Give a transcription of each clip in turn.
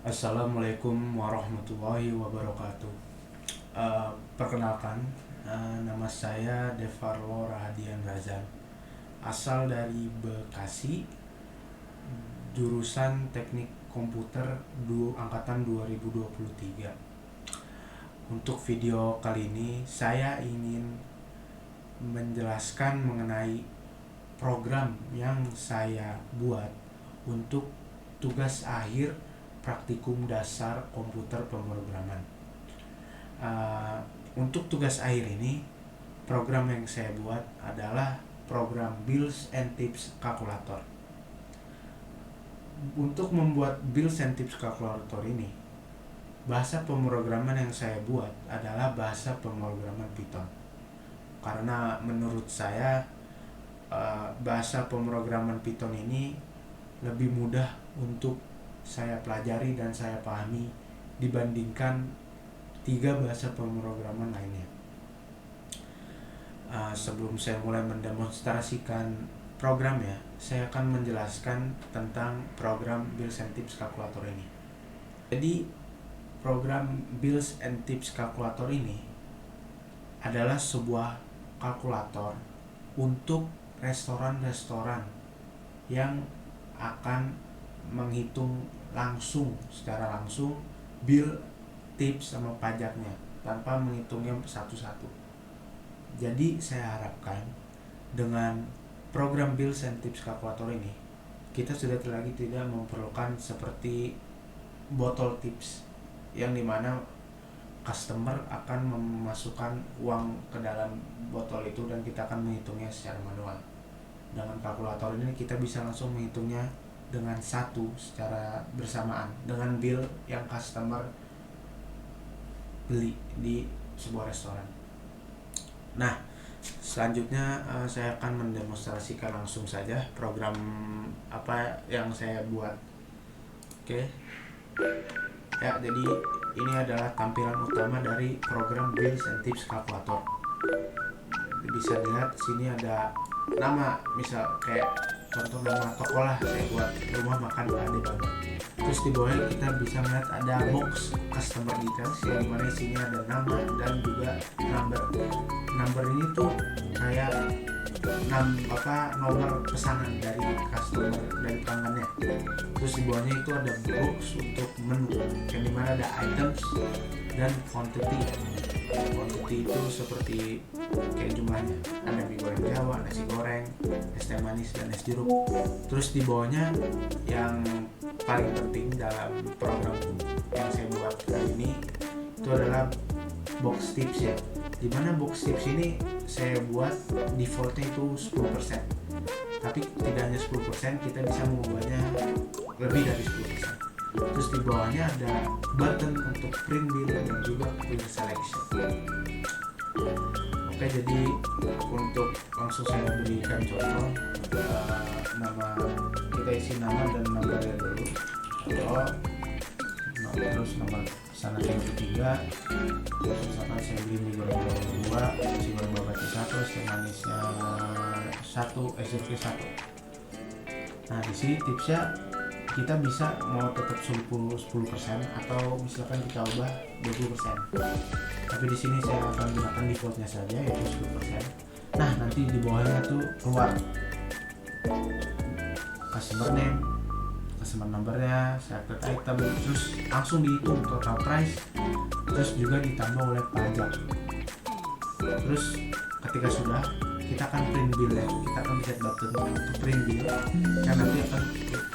Assalamualaikum warahmatullahi wabarakatuh. Perkenalkan, nama saya Devarlo Rahadian Razan, asal dari Bekasi, jurusan Teknik Komputer angkatan 2023. Untuk video kali ini, saya ingin menjelaskan mengenai program yang saya buat untuk tugas akhir praktikum dasar komputer pemrograman. Untuk tugas akhir ini, program yang saya buat adalah program Builds and Tips Calculator. Untuk membuat Builds and Tips Calculator ini, bahasa pemrograman yang saya buat adalah bahasa pemrograman Python. Karena menurut saya bahasa pemrograman Python ini lebih mudah untuk saya pelajari dan saya pahami dibandingkan 3 bahasa pemrograman lainnya. Sebelum saya mulai mendemonstrasikan programnya, saya akan menjelaskan tentang program Builds and Tips Calculator ini. Jadi, program Builds and Tips Calculator ini adalah sebuah kalkulator untuk restoran-restoran yang akan menghitung secara langsung bill, tips sama pajaknya tanpa menghitungnya satu-satu. Jadi saya harapkan dengan program Builds and Tips Calculator ini kita sudah tidak memerlukan seperti botol tips yang dimana customer akan memasukkan uang ke dalam botol itu dan kita akan menghitungnya secara manual. Dengan kalkulator ini kita bisa langsung menghitungnya dengan satu secara bersamaan dengan bill yang customer beli di sebuah restoran. Nah, selanjutnya saya akan mendemonstrasikan langsung saja program apa yang saya buat. Oke. Ya, jadi ini adalah tampilan utama dari program Builds and Tips Calculator. Bisa dilihat sini ada nama, misal kayak contoh nama toko lah, saya buat rumah makan Pak Ade Bang. Terus di bawahnya kita bisa melihat ada box customer details yang dimana isinya ada nama dan juga number ini tuh kayak nomor pesanan dari customer, dari pelanggannya. Terus di bawahnya itu ada box untuk menu yang dimana ada items dan quantity itu seperti kayak jumlahnya, ada mie goreng Jawa, nasi goreng, es teh manis dan es jeruk. Terus di bawahnya yang paling penting dalam program yang saya buat kali ini itu adalah box tips ya, dimana box tips ini saya buat defaultnya itu 10%, tapi tidak hanya 10%, kita bisa mengubahnya lebih dari 10%. Terus di bawahnya ada button untuk print bill dan juga bill selection. Oke, jadi untuk langsung saya berikan contoh, nama kita isi nama dan nomornya dulu. Terus nomor pesanan yang ketiga, misalkan saya beli mie goreng Jawa 2, nasi goreng Babat 1, es teh manisnya 1, es jeruknya 1. Nah, di sini tipsnya kita bisa mau tetap 10% atau misalkan kita ubah 20%. Tapi di sini saya akan gunakan defaultnya saja, yaitu 10%. Nah, nanti di bawahnya tuh keluar customer name, customer numbernya, selected item, terus langsung dihitung total price, terus juga ditambah oleh pajak. Terus ketika sudah, kita akan print bill ya, kita akan bisa button untuk print bill yang nanti akan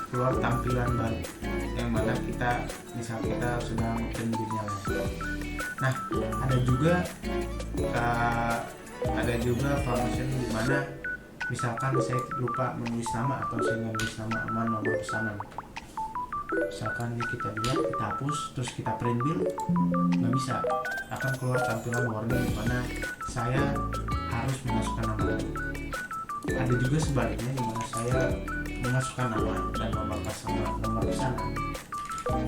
keluar tampilan baru yang mana kita sudah print billnya. Nah, ada juga function di mana misalkan saya lupa menulis nama atau saya menulis nama nomor pesanan. Misalkan ini kita lihat, kita hapus, terus kita print bill, nggak bisa, akan keluar tampilan warning di mana saya harus memasukkan nama lagi. Ada juga sebaliknya di mana saya memasukkan nama dan nomor pesanan,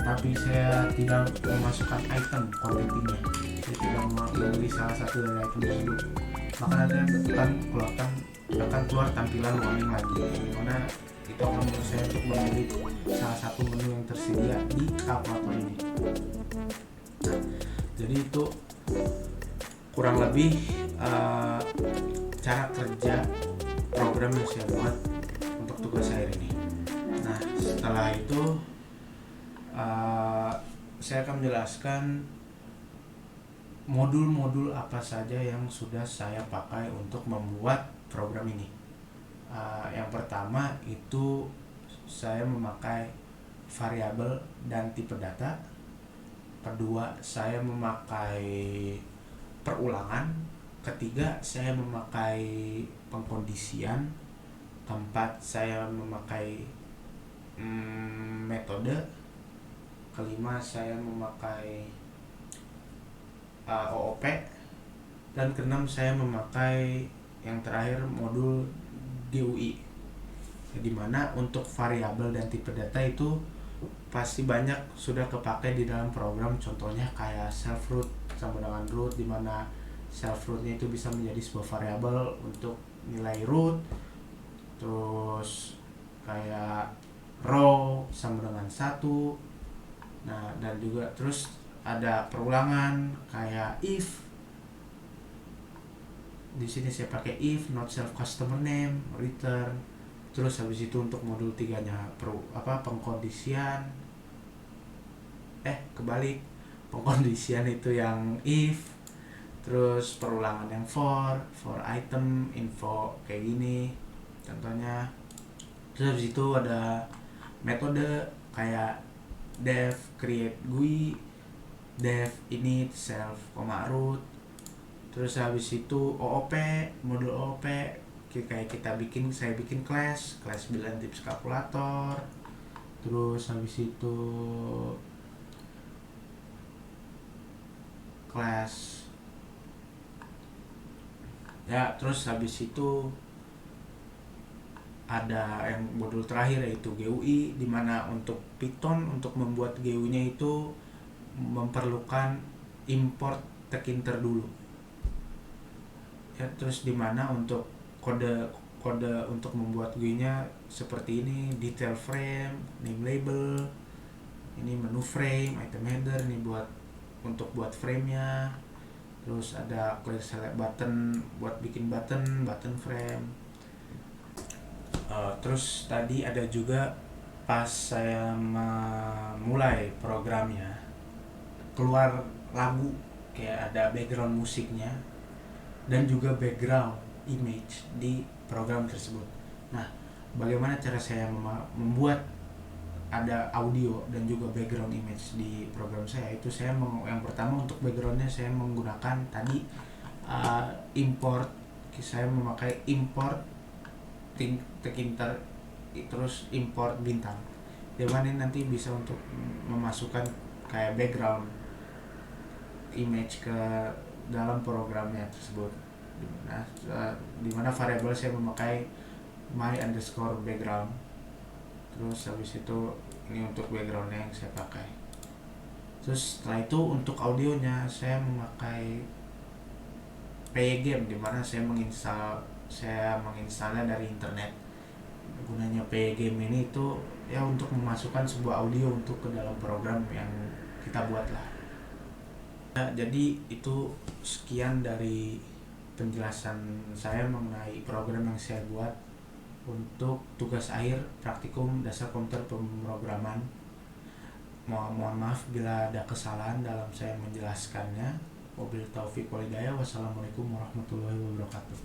tapi saya tidak memasukkan item quantity-nya, saya tidak memilih salah satu dari item tersebut, maka nanti akan keluar tampilan warning lagi, dimana itu akan menurut saya untuk memilih salah satu menu yang tersebut tersedia di kalkulator ini. Jadi itu kurang lebih cara kerja program yang saya buat untuk tugas akhir ini. Nah, setelah itu saya akan menjelaskan modul-modul apa saja yang sudah saya pakai untuk membuat program ini. Yang pertama itu saya memakai variabel dan tipe data. Kedua, saya memakai perulangan. Ketiga, saya memakai pengkondisian. Keempat, saya memakai metode. Kelima, saya memakai OOP. Dan keenam, saya memakai yang terakhir modul GUI. Di mana untuk variabel dan tipe data itu pasti banyak sudah kepakai di dalam program, contohnya kayak self root sama dengan root, di mana self rootnya itu bisa menjadi sebuah variabel untuk nilai root, terus kayak row sama dengan 1. Nah, dan juga terus ada perulangan kayak if. Di sini saya pakai if not self customer name return. Terus habis itu untuk modul 3-nya pengkondisian. Kebalik. Pengkondisian itu yang if. Terus perulangan yang for item info kayak gini contohnya. Terus habis itu ada metode kayak def create GUI, def init self root. Terus habis itu OOP, modul OOP kayak saya bikin class build tips kalkulator. Terus habis itu class ya, terus habis itu ada yang modul terakhir yaitu GUI, dimana untuk Python untuk membuat GUI-nya itu memerlukan import tekinter dulu ya. Terus dimana untuk kode untuk membuat GUI-nya seperti ini, detail frame, name label, ini menu frame, item header, ini untuk buat frame-nya. Terus ada clear select button buat bikin button frame. Terus tadi ada juga pas saya memulai programnya keluar lagu, kayak ada background musiknya dan juga background image di program tersebut. Nah, bagaimana cara saya membuat ada audio dan juga background image di program saya? Itu saya yang pertama untuk backgroundnya saya menggunakan tadi import. Saya memakai import tekinter, terus import bintang. Dimana nanti bisa untuk memasukkan kayak background image ke dalam programnya tersebut. Nah, dimana variabel saya memakai my underscore background. Terus habis itu ini untuk backgroundnya yang saya pakai. Terus setelah itu untuk audionya saya memakai Pygame, dimana saya menginstalnya dari internet. Gunanya Pygame ini itu ya untuk memasukkan sebuah audio untuk ke dalam program yang kita buat lah. Nah, jadi itu sekian dari penjelasan saya mengenai program yang saya buat untuk tugas akhir praktikum dasar komputer pemrograman. Mohon maaf bila ada kesalahan dalam saya menjelaskannya. Wabillahi taufiq wal hidayah. Wassalamualaikum warahmatullahi wabarakatuh.